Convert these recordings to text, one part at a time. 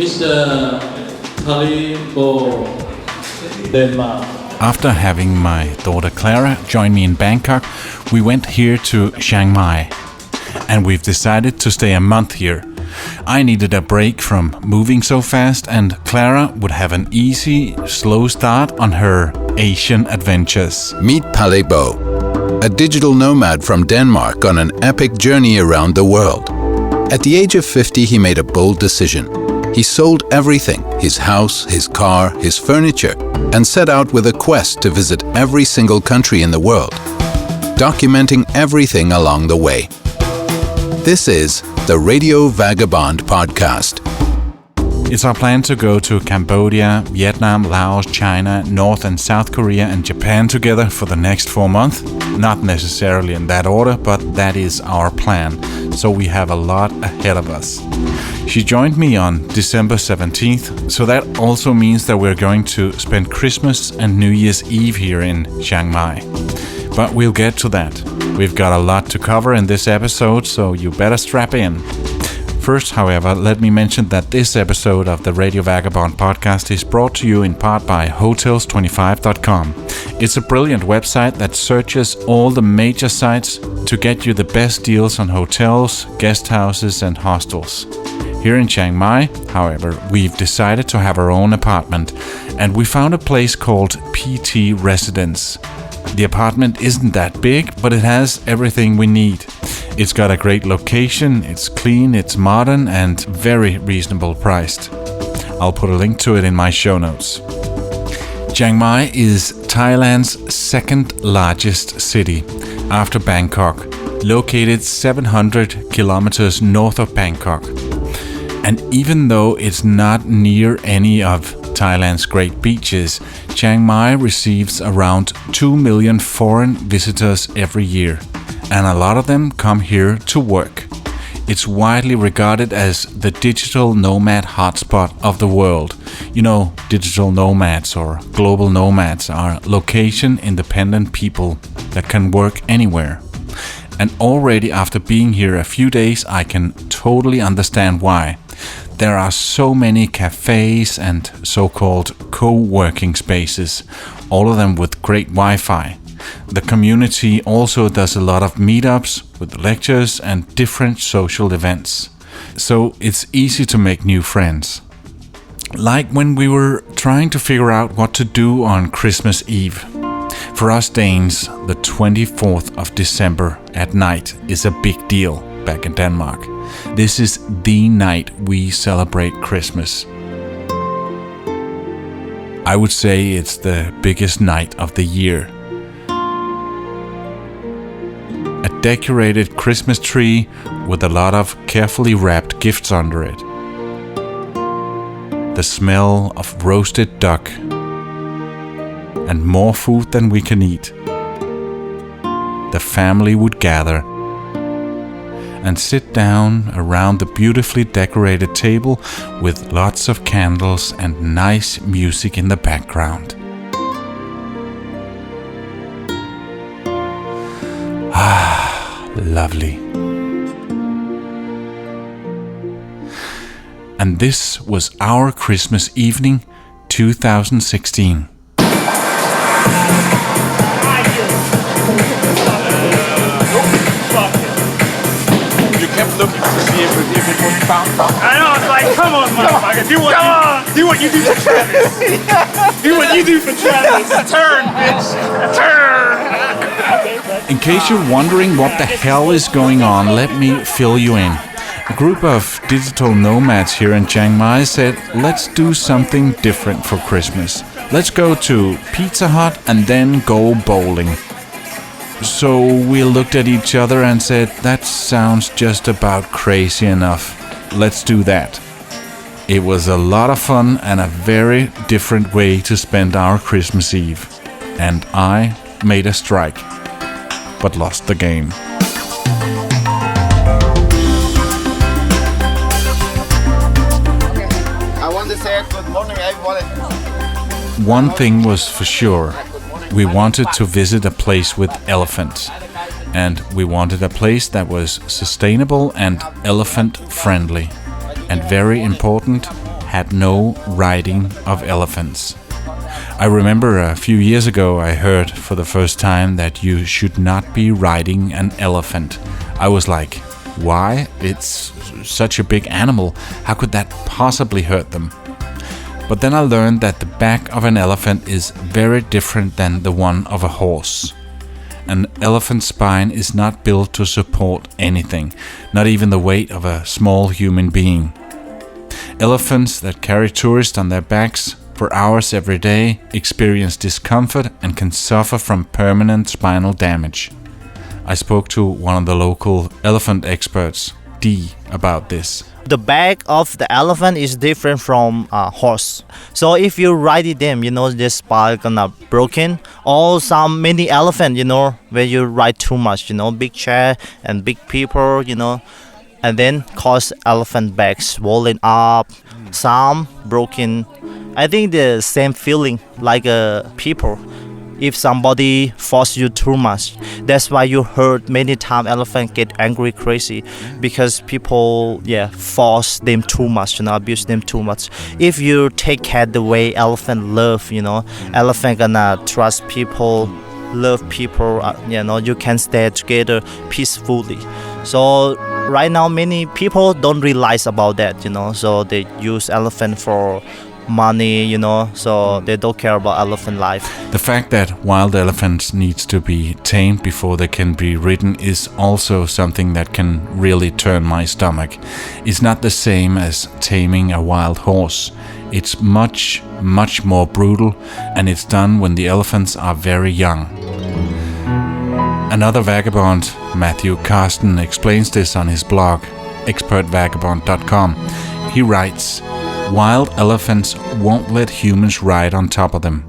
Mr. Talibo, Denmark. After having my daughter Clara join me in Bangkok, we went here to Chiang Mai. And we've decided to stay a month here. I needed a break from moving so fast, and Clara would have an easy, slow start on her Asian adventures. Meet Talibo, a digital nomad from Denmark on an epic journey around the world. At the age of 50, he made a bold decision. He sold everything, his house, his car, his furniture, and set out with a quest to visit every single country in the world, documenting everything along the way. This is the Radio Vagabond podcast. It's our plan to go to Cambodia, Vietnam, Laos, China, North and South Korea and Japan together for the next 4 months. Not necessarily in that order, but that is our plan. So we have a lot ahead of us. She joined me on December 17th, so that also means that we're going to spend Christmas and New Year's Eve here in Chiang Mai. But we'll get to that. We've got a lot to cover in this episode, so you better strap in. First, however, let me mention that this episode of the Radio Vagabond podcast is brought to you in part by Hotels25.com. It's a brilliant website that searches all the major sites to get you the best deals on hotels, guest houses and hostels. Here in Chiang Mai, however, we've decided to have our own apartment, and we found a place called PT Residence. The apartment isn't that big, but it has everything we need. It's got a great location, it's clean, it's modern, and very reasonable priced. I'll put a link to it in my show notes. Chiang Mai is Thailand's second largest city, after Bangkok, located 700 kilometers north of Bangkok. And even though it's not near any of Thailand's great beaches, Chiang Mai receives around 2 million foreign visitors every year, and a lot of them come here to work. It's widely regarded as the digital nomad hotspot of the world. You know, digital nomads or global nomads are location-independent people that can work anywhere. And already after being here a few days, I can totally understand why. There are so many cafes and so-called co-working spaces, all of them with great Wi-Fi. The community also does a lot of meetups with lectures and different social events. So it's easy to make new friends. Like when we were trying to figure out what to do on Christmas Eve. For us Danes, the 24th of December at night is a big deal back in Denmark. This is the night we celebrate Christmas. I would say it's the biggest night of the year. A decorated Christmas tree with a lot of carefully wrapped gifts under it. The smell of roasted duck. And more food than we can eat. The family would gather and sit down around the beautifully decorated table with lots of candles and nice music in the background. Ah, lovely. And this was our Christmas evening 2016. Looking to see if it was found. I know, it's like, come on, motherfucker, do what you do for Travis. Do what you do for Travis. Turn, bitch. Turn. In case you're wondering what the hell is going on, let me fill you in. A group of digital nomads here in Chiang Mai said, let's do something different for Christmas. Let's go to Pizza Hut and then go bowling. So we looked at each other and said, that sounds just about crazy enough. Let's do that. It was a lot of fun and a very different way to spend our Christmas Eve. And I made a strike, but lost the game. I want to say good morning, everybody. One thing was for sure. We wanted to visit a place with elephants, and we wanted a place that was sustainable and elephant friendly, and very important, had no riding of elephants. I remember a few years ago I heard for the first time that you should not be riding an elephant. I was like, why? It's such a big animal. How could that possibly hurt them? But then I learned that the back of an elephant is very different than the one of a horse. An elephant's spine is not built to support anything, not even the weight of a small human being. Elephants that carry tourists on their backs for hours every day experience discomfort and can suffer from permanent spinal damage. I spoke to one of the local elephant experts, D, about this. The back of the elephant is different from a horse. So if you ride them, the spine gonna broken. Or many elephant, where you ride too much, big chair and big people, and then cause elephant back swollen up, some broken. I think the same feeling like people. If somebody force you too much, that's why you heard many times elephant get angry, crazy, because people force them too much, abuse them too much. If you take care the way elephant love, elephant gonna trust people, love people, you can stay together peacefully. So right now many people don't realize about that, so they use elephant for money, so they don't care about elephant life. The fact that wild elephants needs to be tamed before they can be ridden is also something that can really turn my stomach. It's not the same as taming a wild horse. It's much, much more brutal, and it's done when the elephants are very young. Another vagabond, Matthew Carsten, explains this on his blog, expertvagabond.com. He writes, "Wild elephants won't let humans ride on top of them.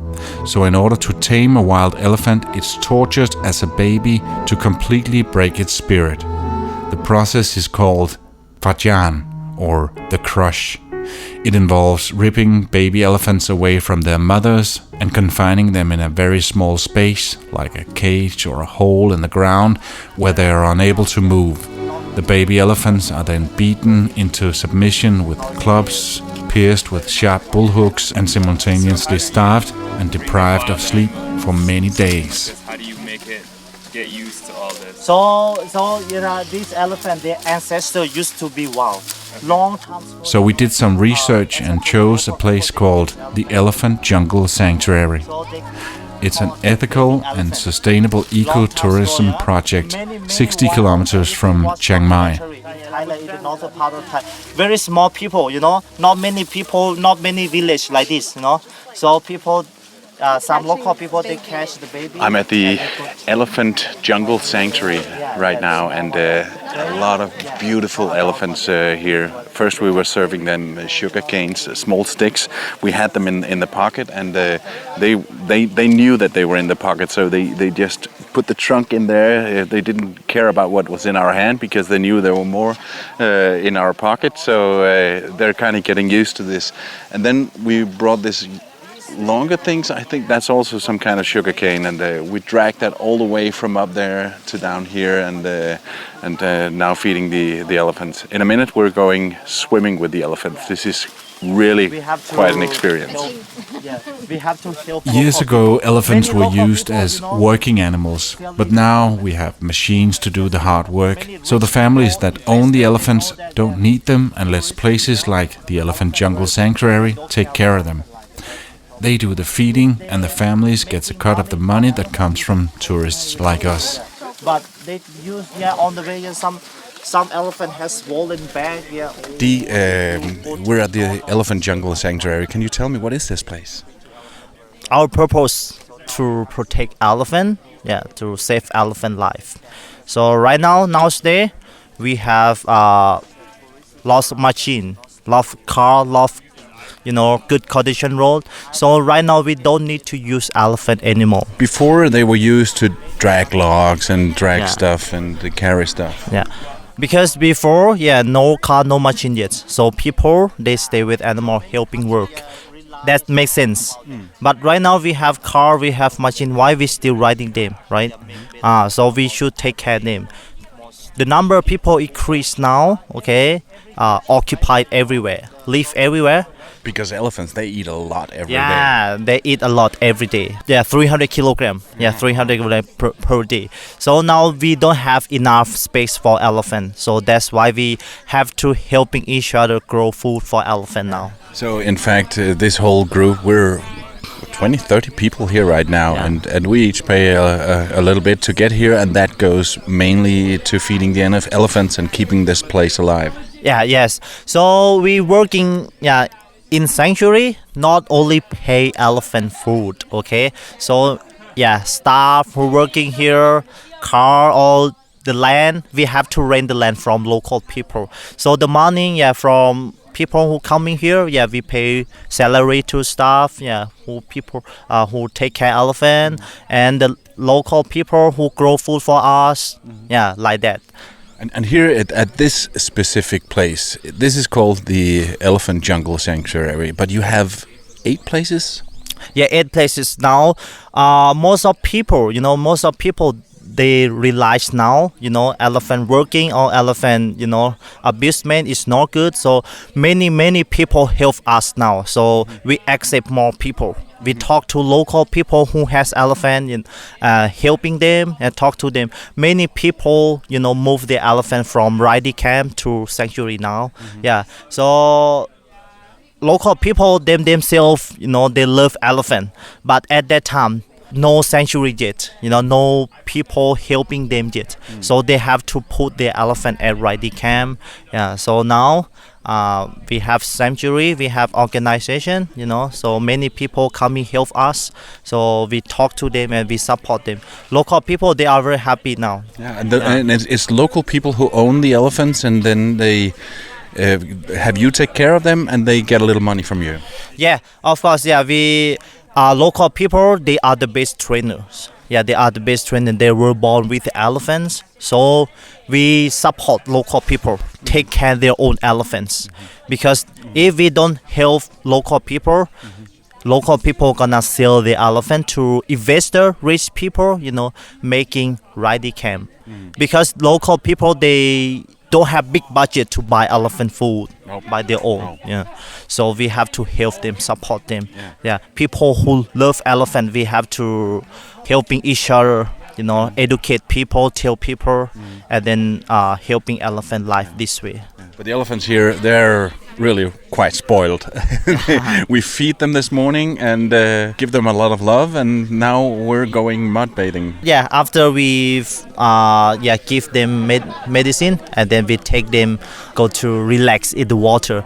So in order to tame a wild elephant, it's tortured as a baby to completely break its spirit. The process is called Fajan, or the crush. It involves ripping baby elephants away from their mothers and confining them in a very small space, like a cage or a hole in the ground, where they are unable to move. The baby elephants are then beaten into submission with clubs, pierced with sharp bull hooks, and simultaneously starved and deprived of sleep for many days." How do you make it get used to all this? So these elephants, their ancestors used to be wild. Long time. So we did some research and chose a place called the Elephant Jungle Sanctuary. It's an ethical and sustainable ecotourism project 60 kilometers from Chiang Mai. Thailand is the northern part of Thailand. Very small people, not many people, not many village like this, So people, some local people, they catch the baby. I'm at the Elephant Jungle Sanctuary right now, and a lot of beautiful elephants here. First we were serving them sugar canes, small sticks. We had them in the pocket, and they knew that they were in the pocket, so they just put the trunk in there. They didn't care about what was in our hand because they knew there were more in our pocket, so they're kind of getting used to this. And then we brought this longer things. I think that's also some kind of sugar cane, and we dragged that all the way from up there to down here, and now feeding the elephants. In a minute we're going swimming with the elephants. This is really quite an experience. Years ago, elephants were used as working animals, but now we have machines to do the hard work. So the families that own the elephants don't need them unless places like the Elephant Jungle Sanctuary take care of them. They do the feeding, and the families get a cut of the money that comes from tourists like us. But they use on the way some elephant has swollen back. We're at the Elephant Jungle Sanctuary. Can you tell me, what is this place? Our purpose to protect elephant, to save elephant life. So right now, nowadays, we have lots of machine, lots of car, lots of good condition road. So right now we don't need to use elephant anymore. Before they were used to drag logs and drag stuff and to carry stuff. Yeah. Because before, no car, no machine yet. So people, they stay with animal helping work. That makes sense. But right now we have car, we have machine. Why we still riding them, right? So we should take care of them. the number of people increase now. Okay, occupied everywhere, live everywhere. Because elephants, they eat a lot every day. Yeah, they eat a lot every day. Yeah, 300 kilogram. Yeah, 300 kilogram per day. So now we don't have enough space for elephant. So that's why we have to helping each other grow food for elephant now. So in fact, this whole group, we're 20, 30 people here right now, and we each pay a little bit to get here, and that goes mainly to feeding the elephants and keeping this place alive. Yeah, yes. So we working, in sanctuary, not only pay elephant food, okay? So, staff who working here, car, all the land, we have to rent the land from local people. So the money, from people who coming here, we pay salary to staff, who take care elephant, and the local people who grow food for us, like that. And here at this specific place, this is called the Elephant Jungle Sanctuary, but you have 8 places? Yeah, 8 places now. Most of people, they realize now, elephant working or elephant, abusement is not good. So many people help us now. So we accept more people. We talk to local people who has elephant, helping them and talk to them. Many people, move the elephant from riding camp to sanctuary now. Yeah, so local people themselves, they love elephant. But at that time, no sanctuary yet, no people helping them yet. So they have to put the elephant at riding camp. Yeah, so now we have sanctuary, we have organization, so many people coming help us. So we talk to them and we support them. Local people, they are very happy now. Yeah, and it's local people who own the elephants, and then they have you take care of them, and they get a little money from you. Yeah, of course. Yeah, we local people, they are the best trainers. Yeah, they are the best trainers. They were born with elephants. So we support local people, take care of their own elephants. Because if we don't help local people gonna sell the elephant to investor, rich people, making riding camp. Because local people, they don't have big budget to buy elephant food by their own. So we have to help them, support them. People who love elephant, we have to helping each other, educate people, tell people, and then helping elephant life this way. But the elephants here, they're really quite spoiled. We feed them this morning and give them a lot of love, and now we're going mud bathing. Yeah, after we've give them medicine, and then we take them go to relax in the water.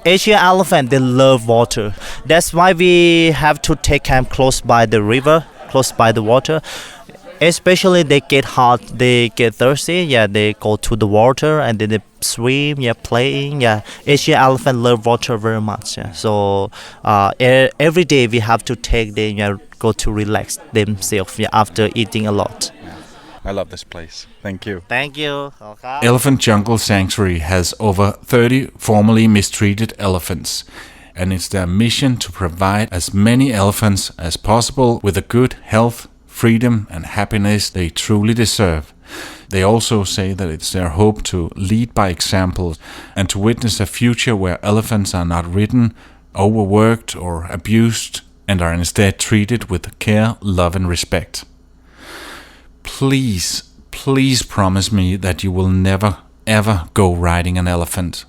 Asian elephant, they love water. That's why we have to take them close by the river, close by the water. Especially they get hot, they get thirsty, they go to the water and then they swim, playing. Asian elephant love water very much. So every day we have to take them, go to relax themselves after eating a lot. I love this place. Thank you. Thank you. Okay. Elephant Jungle Sanctuary has over 30 formerly mistreated elephants, and it's their mission to provide as many elephants as possible with a good health, freedom and happiness they truly deserve. They also say that it's their hope to lead by example and to witness a future where elephants are not ridden, overworked or abused, and are instead treated with care, love and respect. Please promise me that you will never ever go riding an elephant.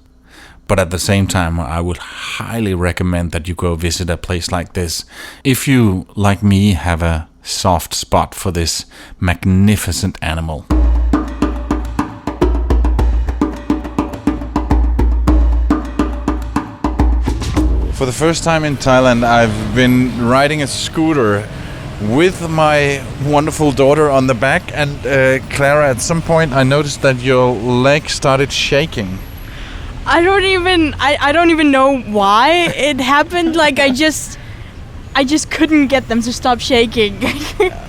But at the same time, I would highly recommend that you go visit a place like this. If you, like me, have a soft spot for this magnificent animal. For the first time in Thailand, I've been riding a scooter with my wonderful daughter on the back, and Clara, at some point I noticed that your leg started shaking. I don't even know why it happened. Like I just couldn't get them to stop shaking.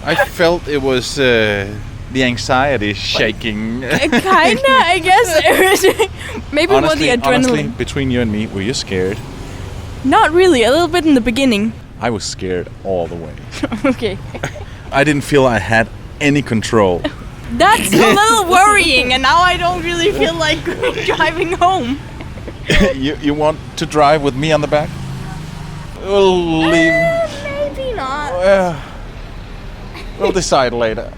I felt it was the anxiety shaking. Kinda, I guess. It was maybe more the adrenaline. Honestly, between you and me, were you scared? Not really. A little bit in the beginning. I was scared all the way. Okay. I didn't feel I had any control. That's a little worrying, and now I don't really feel like driving home. You want to drive with me on the back? We'll leave. Maybe not. We'll decide later.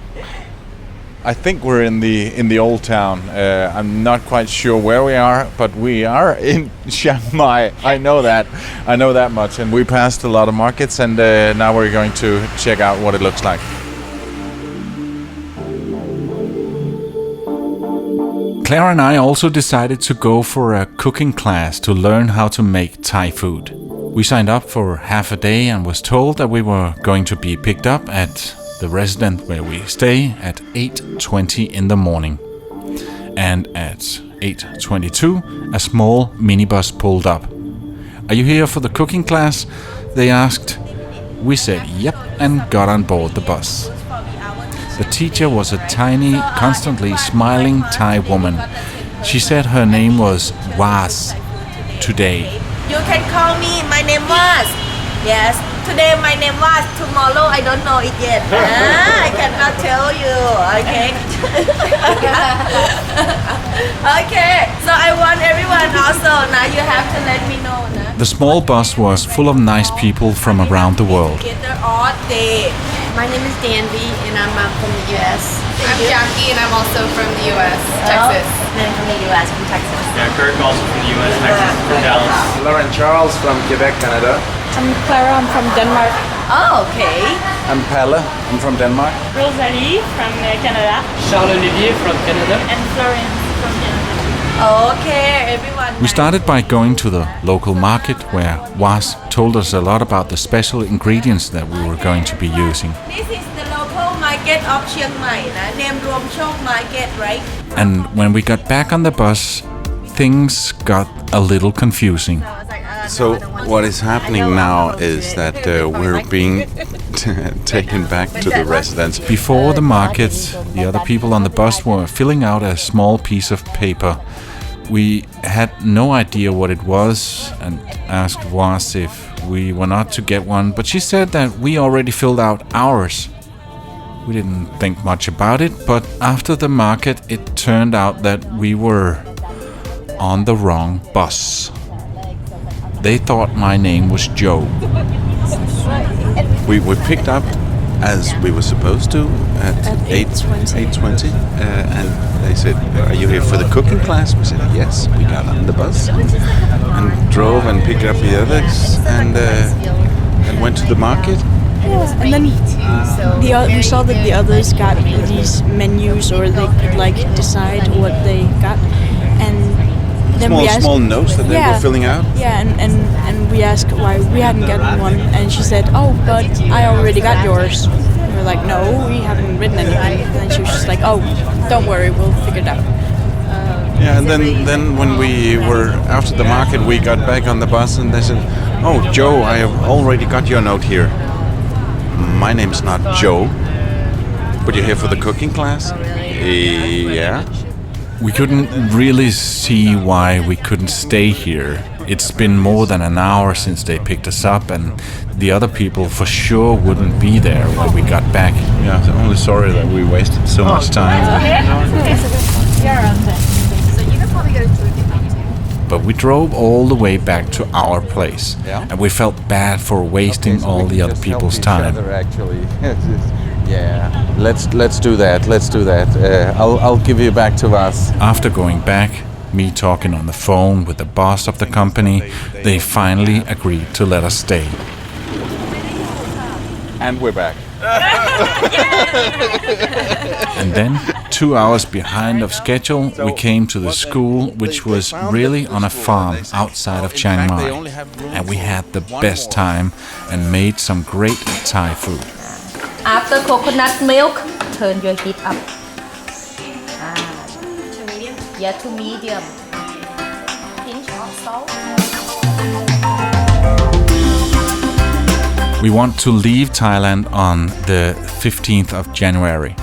I think we're in the old town. I'm not quite sure where we are, but we are in Chiang Mai. I know that much. And we passed a lot of markets, and now we're going to check out what it looks like. Claire and I also decided to go for a cooking class to learn how to make Thai food. We signed up for half a day and was told that we were going to be picked up at the residence where we stay at 8:20 in the morning. And at 8:22, a small minibus pulled up. "Are you here for the cooking class?" they asked. We said yep and got on board the bus. The teacher was a tiny, constantly smiling Thai woman. She said her name was Was today. You can call me. My name was. Yes. Today my name was. Tomorrow I don't know it yet. I cannot tell you. Okay. Okay. So I want everyone also. Now you have to let me know. The small bus was full of nice people from around the world. Together all day. My name is Danby and I'm from the US. I'm Jackie and I'm also from the US, Texas. I'm from the US, from Texas. Yeah, Kirk also from the US, Texas, from Dallas. Lauren Charles from Quebec, Canada. I'm Clara, I'm from Denmark. Oh, okay. I'm Palle, I'm from Denmark. Rosalie from Canada. Charles-Olivier from Canada. And Florence from Canada. Okay, everyone. We started by going to the local market where Was told us a lot about the special ingredients that we were going to be using. This is the local market of Chiang Mai, named Ruom Chok Market, right? And when we got back on the bus, things got a little confusing. So what is happening now is that we're being taken back to the residence. Before the market, the other people on the bus were filling out a small piece of paper. We had no idea what it was and asked Was if we were not to get one, but she said that we already filled out ours. We didn't think much about it, but after the market it turned out that we were on the wrong bus. They thought my name was Joe. We were picked up as we were supposed to at 8:20, and they said, "Are you here for the cooking class?" We said yes. We got on the bus and drove and picked up the others and went to the market. And then we saw that the others got these menus, or they could like decide what they got, and then we asked, small notes that they were filling out. Yeah, and we asked why we hadn't gotten one, and she said, "Oh, but I already got yours." And we're like, "No, we haven't written anything." And then she was just like, "Oh, don't worry, we'll figure it out." Yeah, and then when we were after the market, we got back on the bus and they said, "Oh, Joe, I have already got your note here." My name's not Joe, but you're here for the cooking class? Yeah. We couldn't really see why we couldn't stay here. It's been more than an hour since they picked us up, and the other people for sure wouldn't be there when we got back. Yeah, I'm only sorry that we wasted so much time. But we drove all the way back to our place, and we felt bad for wasting all the other people's time. Actually, yeah. Let's do that. I'll give you back to us. After going back, me talking on the phone with the boss of the company, they finally agreed to let us stay. And we're back. And then, 2 hours behind of schedule, we came to the school, which was really on a farm outside of Chiang Mai. And we had the best time and made some great Thai food. After coconut milk, turn your heat up. To medium? Yeah, to medium. Pinch of salt. We want to leave Thailand on the 15th of January.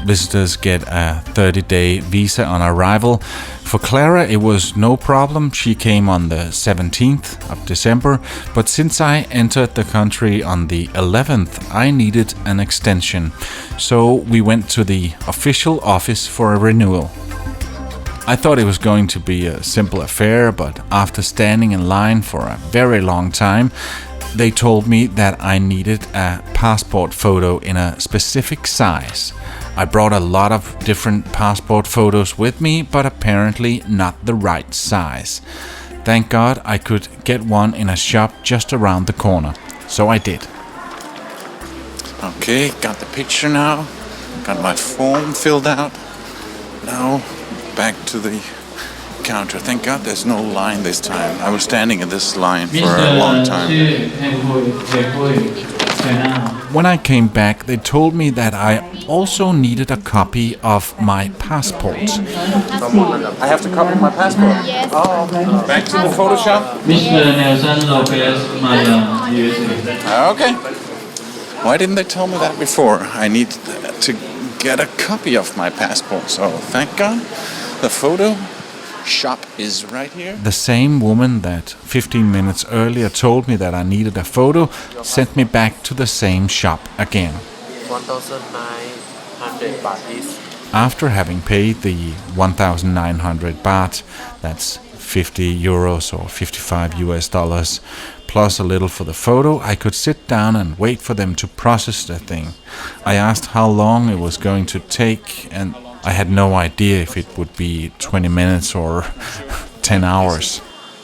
visitors get a 30-day visa on arrival. For Clara, it was no problem. She came on the 17th of December, but since I entered the country on the 11th, I needed an extension. So we went to the official office for a renewal. I thought it was going to be a simple affair, but after standing in line for a very long time, they told me that I needed a passport photo in a specific size. I brought a lot of different passport photos with me, but apparently not the right size. Thank God I could get one in a shop just around the corner. So I did. Okay, got the picture now. Got my form filled out. Now back to the counter. Thank God there's no line this time. I was standing in this line for a long time. When I came back, they told me that I also needed a copy of my passport. I have to copy my passport? Yes. Oh, back to the Photoshop? Mr. Nelson Lopez, my USA. Okay. Why didn't they tell me that before? I need to get a copy of my passport. So thank God the photo shop is right here. The same woman that 15 minutes earlier told me that I needed a photo sent me back to the same shop again. 1,900 baht is. After having paid the 1,900 baht, that's 50 euros or 55 US dollars, plus a little for the photo, I could sit down and wait for them to process the thing. I asked how long it was going to take, and I had no idea if it would be 20 minutes or 10 hours.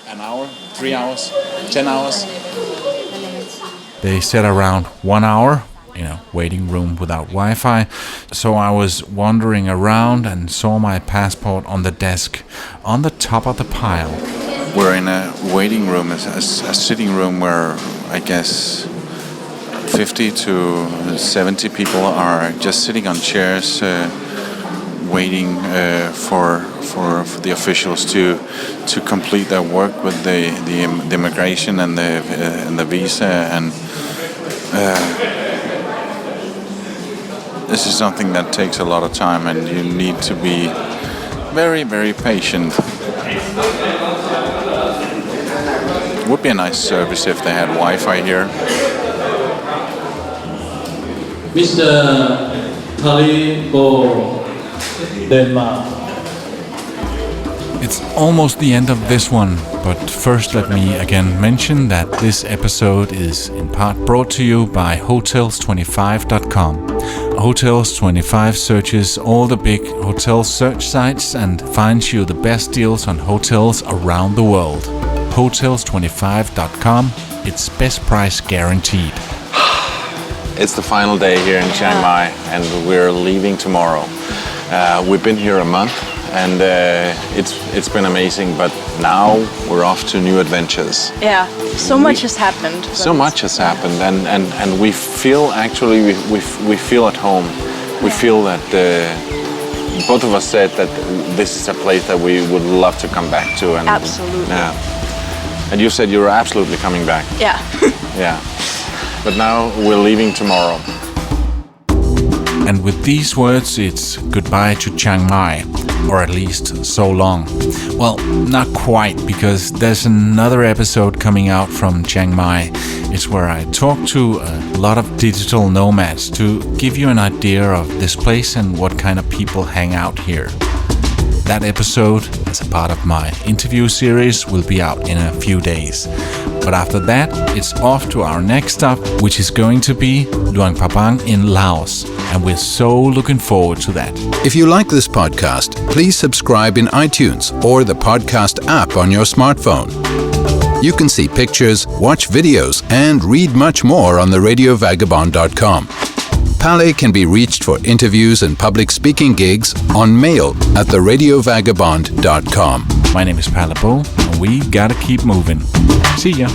An hour? 3 hours? 10 hours? They said around 1 hour in a waiting room without Wi-Fi. So I was wandering around and saw my passport on the desk on the top of the pile. We're in a waiting room, a sitting room where I guess 50 to 70 people are just sitting on chairs waiting for the officials to complete their work with the immigration and the visa, and this is something that takes a lot of time, and you need to be very, very patient. It would be a nice service if they had Wi-Fi here. Mr. Talibo, Denmark. It's almost the end of this one, but first let me again mention that this episode is in part brought to you by Hotels25.com. Hotels25 searches all the big hotel search sites and finds you the best deals on hotels around the world. Hotels25.com, it's best price guaranteed. It's the final day here in Chiang Mai, and we're leaving tomorrow. We've been here a month, and it's been amazing, but now we're off to new adventures. Yeah, so much has happened. So much has happened, and we feel actually we feel at home. We feel that both of us said that this is a place that we would love to come back to. And absolutely. Yeah. And you said you were absolutely coming back. Yeah. Yeah. But now we're leaving tomorrow. And with these words, it's goodbye to Chiang Mai, or at least so long. Well, not quite, because there's another episode coming out from Chiang Mai. It's where I talk to a lot of digital nomads to give you an idea of this place and what kind of people hang out here. That episode, as a part of my interview series, will be out in a few days. But after that, it's off to our next stop, which is going to be Luang Prabang in Laos. And we're so looking forward to that. If you like this podcast, please subscribe in iTunes or the podcast app on your smartphone. You can see pictures, watch videos, and read much more on the RadioVagabond.com. Pale can be reached for interviews and public speaking gigs on mail at theradiovagabond.com. My name is Pale Bo, and we gotta keep moving. See ya.